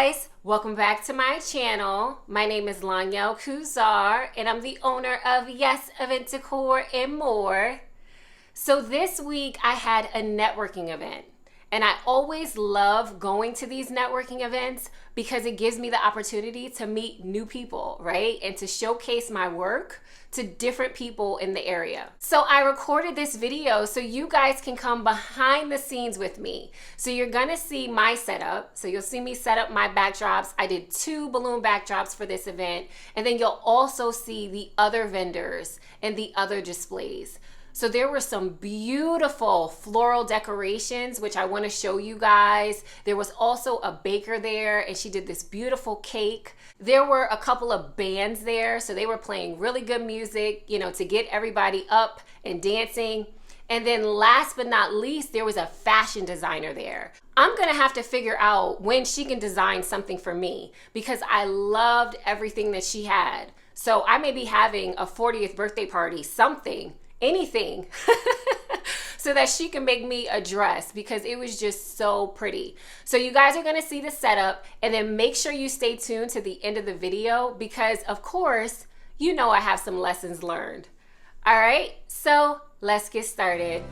guys, welcome back to my channel. My name is Lanyel Kuzar and I'm the owner of Yes Event Decor and more. So this week I had a networking event and I always love going to these networking events because it gives me the opportunity to meet new people, right? And to showcase my work to different people in the area. So I recorded this video so you guys can come behind the scenes with me. So you're gonna see my setup. So you'll see me set up my backdrops. I did 2 balloon backdrops for this event. And then you'll also see the other vendors and the other displays. So there were some beautiful floral decorations, which I want to show you guys. There was also a baker there and she did this beautiful cake. There were a couple of bands there, so they were playing really good music, you know, to get everybody up and dancing. And then last but not least, there was a fashion designer there. I'm gonna have to figure out when she can design something for me because I loved everything that she had. So I may be having a 40th birthday party, something, anything, so that she can make me a dress because it was just so pretty. So you guys are gonna see the setup and then make sure you stay tuned to the end of the video because of course, you know I have some lessons learned. All right, so let's get started.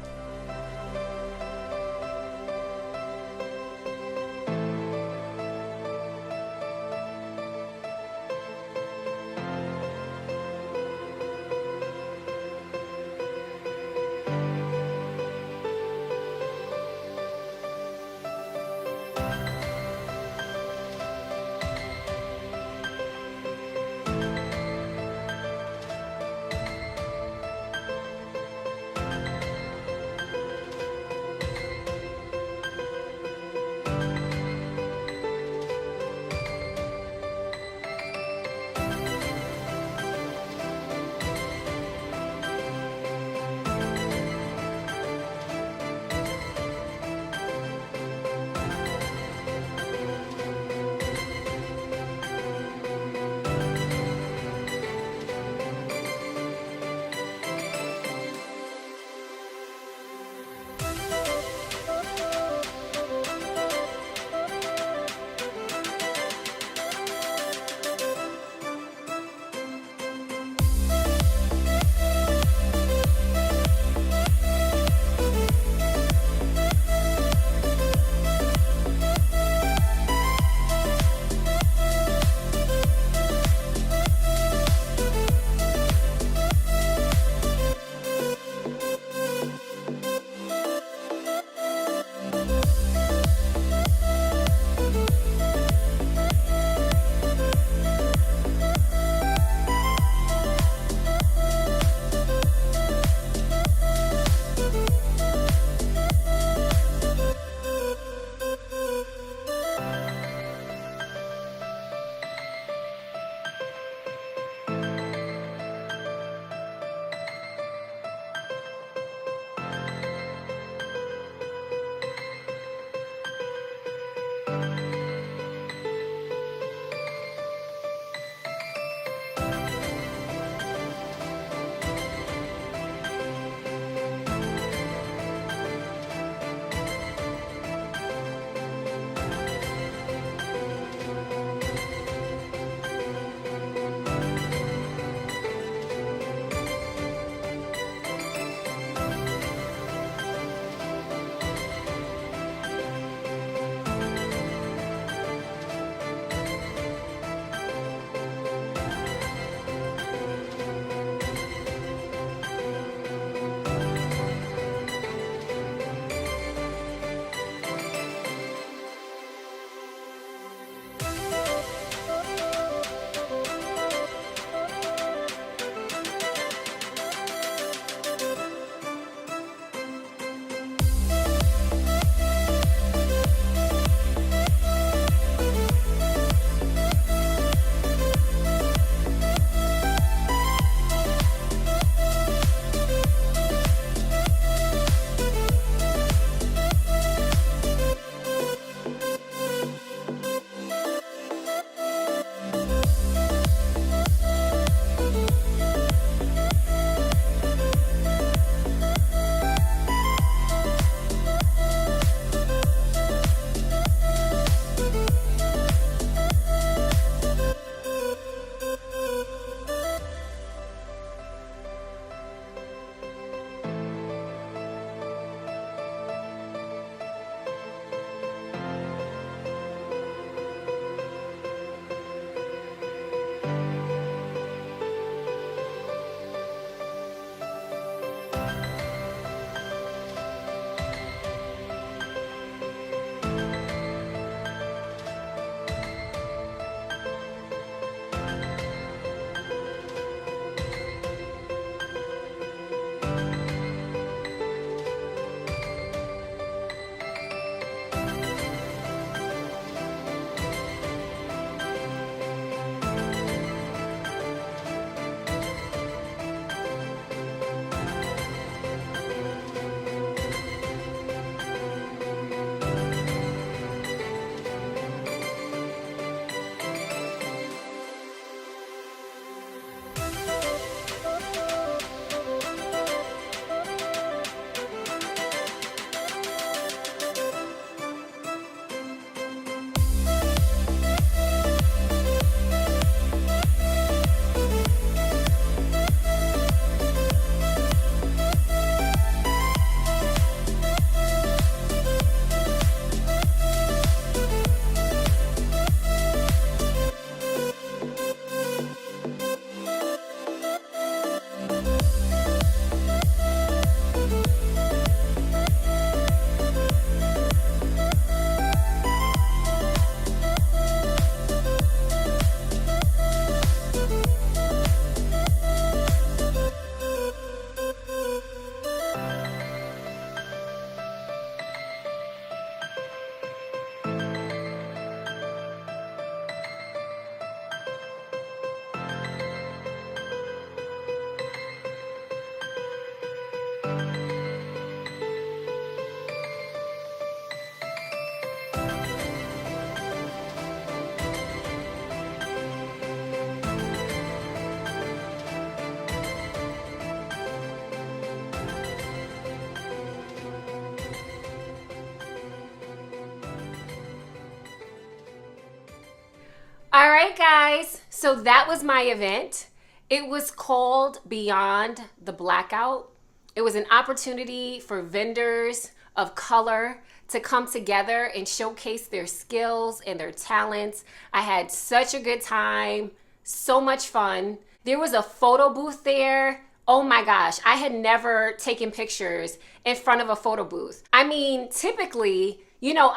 All right, guys. So that was my event. It was called Beyond the Blackout. It was an opportunity for vendors of color to come together and showcase their skills and their talents. I had such a good time, so much fun. There was a photo booth there. Oh my gosh, I had never taken pictures in front of a photo booth. I mean, typically,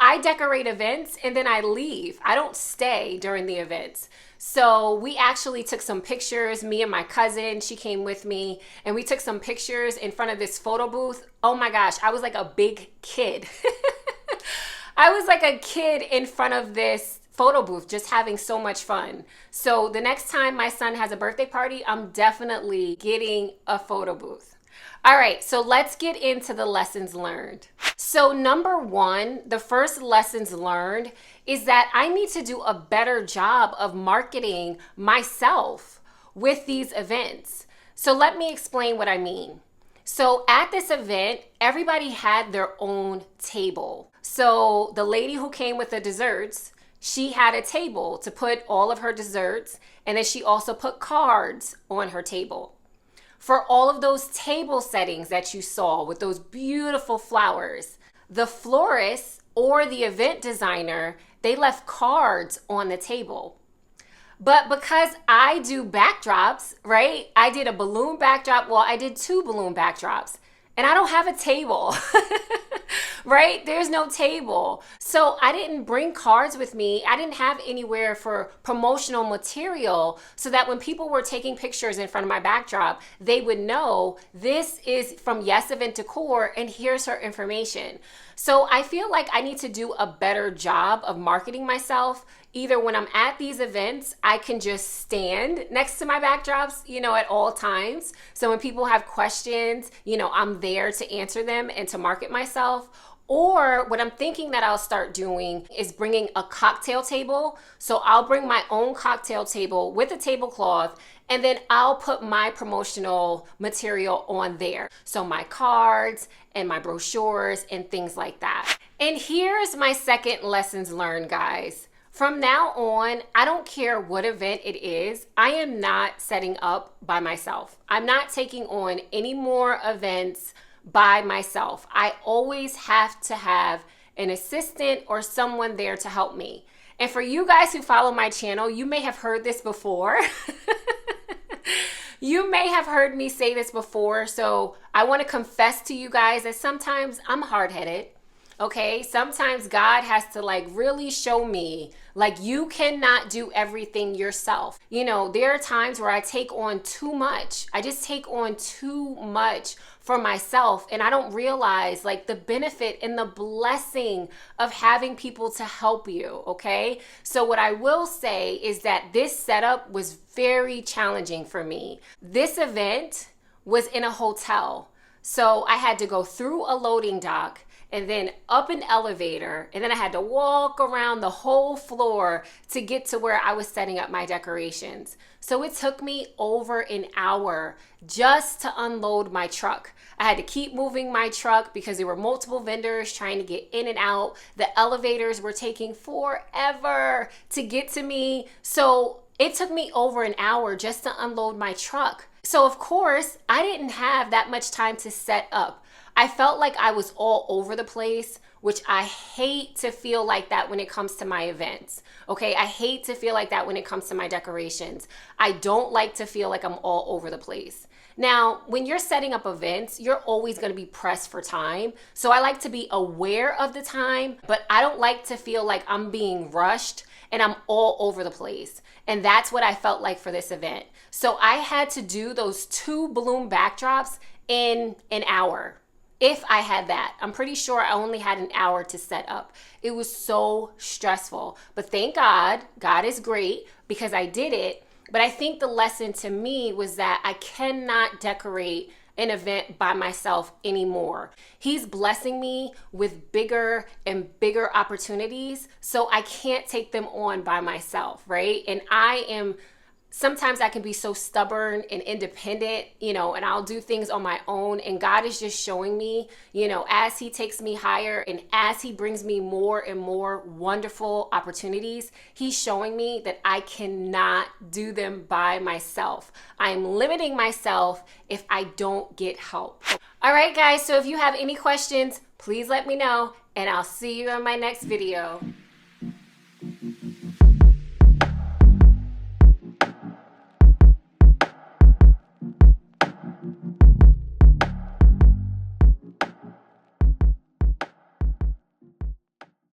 I decorate events and then I leave. I don't stay during the events. So we actually took some pictures, me and my cousin, she came with me, and we took some pictures in front of this photo booth. Oh my gosh, I was like a big kid. I was like a kid in front of this photo booth, just having so much fun. So the next time my son has a birthday party, I'm definitely getting a photo booth. All right, so let's get into the lessons learned. So number one, the first lessons learned is that I need to do a better job of marketing myself with these events. So let me explain what I mean. So at this event, everybody had their own table. So the lady who came with the desserts, she had a table to put all of her desserts, and then she also put cards on her table. For all of those table settings that you saw with those beautiful flowers, the florist or the event designer, they left cards on the table. But because I do backdrops, right? I did a balloon backdrop. Well, I did 2 balloon backdrops, and I don't have a table, right? There's no table. So I didn't bring cards with me. I didn't have anywhere for promotional material so that when people were taking pictures in front of my backdrop, they would know this is from Yes Event Decor and here's her information. So I feel like I need to do a better job of marketing myself. Either when I'm at these events, I can just stand next to my backdrops, at all times. So when people have questions, I'm there to answer them and to market myself. Or what I'm thinking that I'll start doing is bringing a cocktail table. So I'll bring my own cocktail table with a tablecloth, and then I'll put my promotional material on there. So my cards and my brochures and things like that. And here's my second lessons learned, guys. From now on, I don't care what event it is, I am not setting up by myself. I'm not taking on any more events by myself. I always have to have an assistant or someone there to help me. And for you guys who follow my channel, you may have heard this before. You may have heard me say this before, so I want to confess to you guys that sometimes I'm hard-headed. Okay, sometimes God has to really show me, you cannot do everything yourself. There are times where I take on too much. I just take on too much for myself, and I don't realize the benefit and the blessing of having people to help you, okay? So what I will say is that this setup was very challenging for me. This event was in a hotel, so I had to go through a loading dock and then up an elevator, and then I had to walk around the whole floor to get to where I was setting up my decorations. So it took me over an hour just to unload my truck. I had to keep moving my truck because there were multiple vendors trying to get in and out. The elevators were taking forever to get to me. So it took me over an hour just to unload my truck. So of course, I didn't have that much time to set up. I felt like I was all over the place, which I hate to feel like that when it comes to my events. Okay, I hate to feel like that when it comes to my decorations. I don't like to feel like I'm all over the place. Now, when you're setting up events, you're always going to be pressed for time. So I like to be aware of the time, but I don't like to feel like I'm being rushed and I'm all over the place. And that's what I felt like for this event. So I had to do those 2 balloon backdrops in an hour. If I had that. I'm pretty sure I only had an hour to set up. It was so stressful. But thank God, God is great because I did it. But I think the lesson to me was that I cannot decorate an event by myself anymore. He's blessing me with bigger and bigger opportunities, so I can't take them on by myself, right? And I am sometimes I can be so stubborn and independent, and I'll do things on my own. And God is just showing me, as He takes me higher and as He brings me more and more wonderful opportunities, He's showing me that I cannot do them by myself. I'm limiting myself if I don't get help. All right, guys, so if you have any questions, please let me know, and I'll see you on my next video.